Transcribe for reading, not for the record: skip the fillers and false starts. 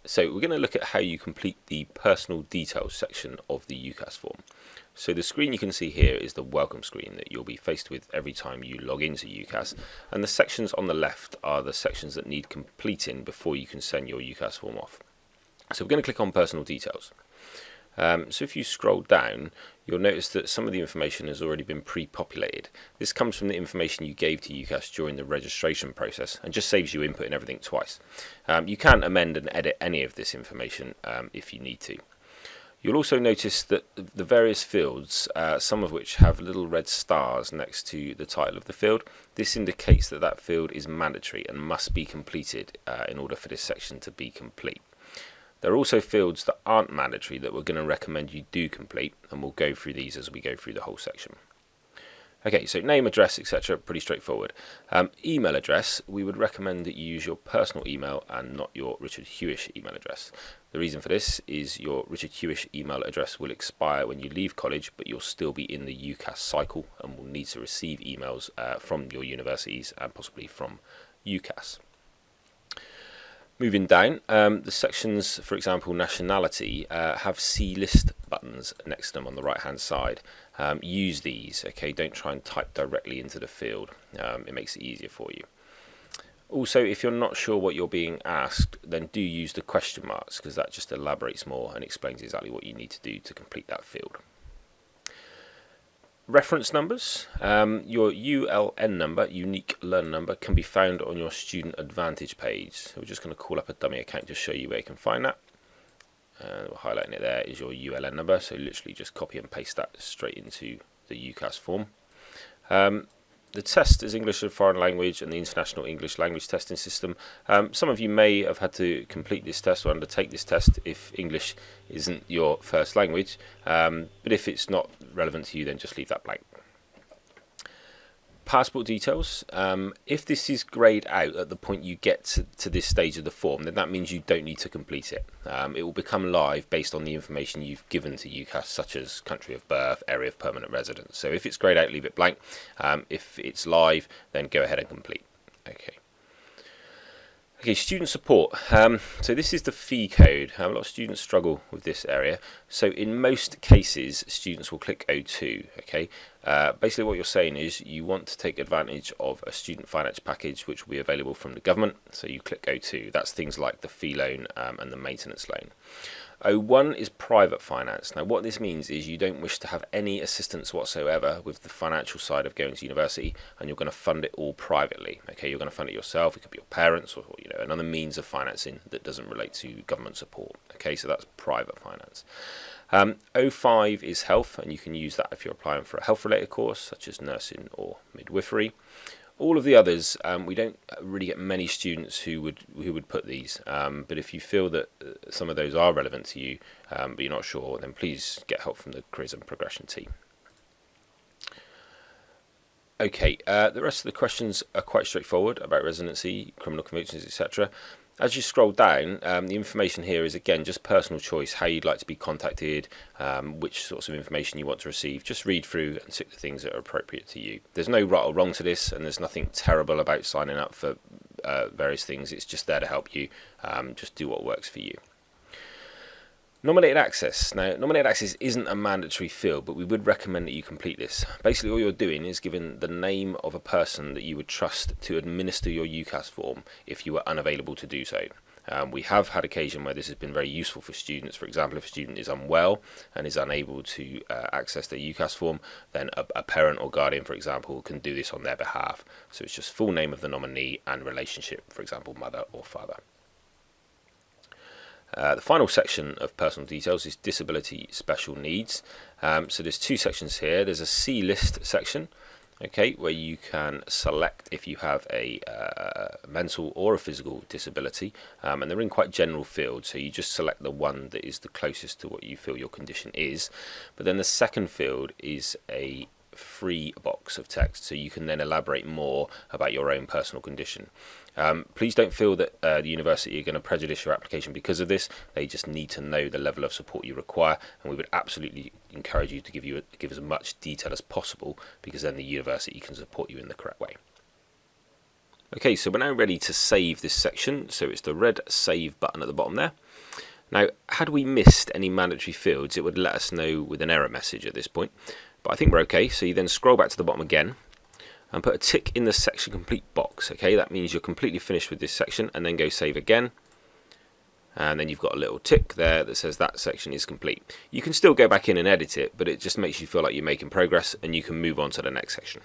So we're going to look at how you complete the personal details section of the UCAS form. So the screen you can see here is the welcome screen that you'll be faced with every time you log into UCAS, and the sections on the left are the sections that need completing before you can send your UCAS form off. So we're going to click on personal details. So if you scroll down, you'll notice that some of the information has already been pre-populated. This comes from the information you gave to UCAS during the registration process and just saves you inputting everything twice. You can amend and edit any of this information if you need to. You'll also notice that the various fields, some of which have little red stars next to the title of the field, this indicates that that field is mandatory and must be completed in order for this section to be complete. There are also fields that aren't mandatory that we're going to recommend you do complete, and we'll go through these as we go through the whole section. Okay, so name, address, etc., pretty straightforward. Email address, we would recommend that you use your personal email and not your Richard Huish email address. The reason for this is your Richard Huish email address will expire when you leave college, but you'll still be in the UCAS cycle and will need to receive emails from your universities and possibly from UCAS. Moving down, the sections, for example, nationality, have C list buttons next to them on the right hand side. Use these, okay? Don't try and type directly into the field. It makes it easier for you. Also, if you're not sure what you're being asked, then do use the question marks, because that just elaborates more and explains exactly what you need to do to complete that field. Reference numbers, your ULN number, unique learner number, can be found on your Student Advantage page. So we're just going to call up a dummy account to show you where you can find that. We're highlighting it there is your ULN number, so literally just copy and paste that straight into the UCAS form. The test is English as a foreign language and the International English Language Testing System. Some of you may have had to complete this test or undertake this test if English isn't your first language, but if it's not relevant to you, then just leave that blank. Passport details. If this is greyed out at the point you get to this stage of the form, then that means you don't need to complete it. It will become live based on the information you've given to UCAS, such as country of birth, area of permanent residence. So if it's greyed out, leave it blank. If it's live, then go ahead and complete. Okay, student support. So this is the fee code. A lot of students struggle with this area. So in most cases, students will click O2. Okay, basically what you're saying is you want to take advantage of a student finance package which will be available from the government. So you click O2. That's things like the fee loan and the maintenance loan. O1 is private finance. Now what this means is you don't wish to have any assistance whatsoever with the financial side of going to university, and you're going to fund it all privately. Okay, you're going to fund it yourself. It could be your parents or another means of financing that doesn't relate to government support. Okay, so that's private finance. O5 is health, and you can use that if you're applying for a health related course such as nursing or midwifery. All of the others, we don't really get many students who would put these, but if you feel that some of those are relevant to you, but you're not sure, then please get help from the careers and progression team. Okay, the rest of the questions are quite straightforward about residency, criminal convictions, etc. As you scroll down, the information here is again just personal choice, how you'd like to be contacted, which sorts of information you want to receive. Just read through and tick the things that are appropriate to you. There's no right or wrong to this, and there's nothing terrible about signing up for various things. It's just there to help you. Just do what works for you. Nominated access. Now, nominated access isn't a mandatory field, but we would recommend that you complete this. Basically, all you're doing is giving the name of a person that you would trust to administer your UCAS form if you were unavailable to do so. We have had occasion where this has been very useful for students. For example, if a student is unwell and is unable to access their UCAS form, then a parent or guardian, for example, can do this on their behalf. So it's just full name of the nominee and relationship, for example, mother or father. The final section of personal details is disability special needs. So there's two sections here. There's a C list section, okay, where you can select if you have a mental or a physical disability, and they're in quite general fields, so you just select the one that is the closest to what you feel your condition is. But then the second field is a free box of text, so you can then elaborate more about your own personal condition. Please don't feel that the university are going to prejudice your application because of this. They just need to know the level of support you require, and we would absolutely encourage you to give as much detail as possible, because then the university can support you in the correct way. Okay, so we're now ready to save this section, so it's the red save button at the bottom there. Now, had we missed any mandatory fields, it would let us know with an error message at this point, but I think we're okay. So you then scroll back to the bottom again and put a tick in the section complete box. Okay, that means you're completely finished with this section, and then go save again. And then you've got a little tick there that says that section is complete. You can still go back in and edit it, but it just makes you feel like you're making progress and you can move on to the next section.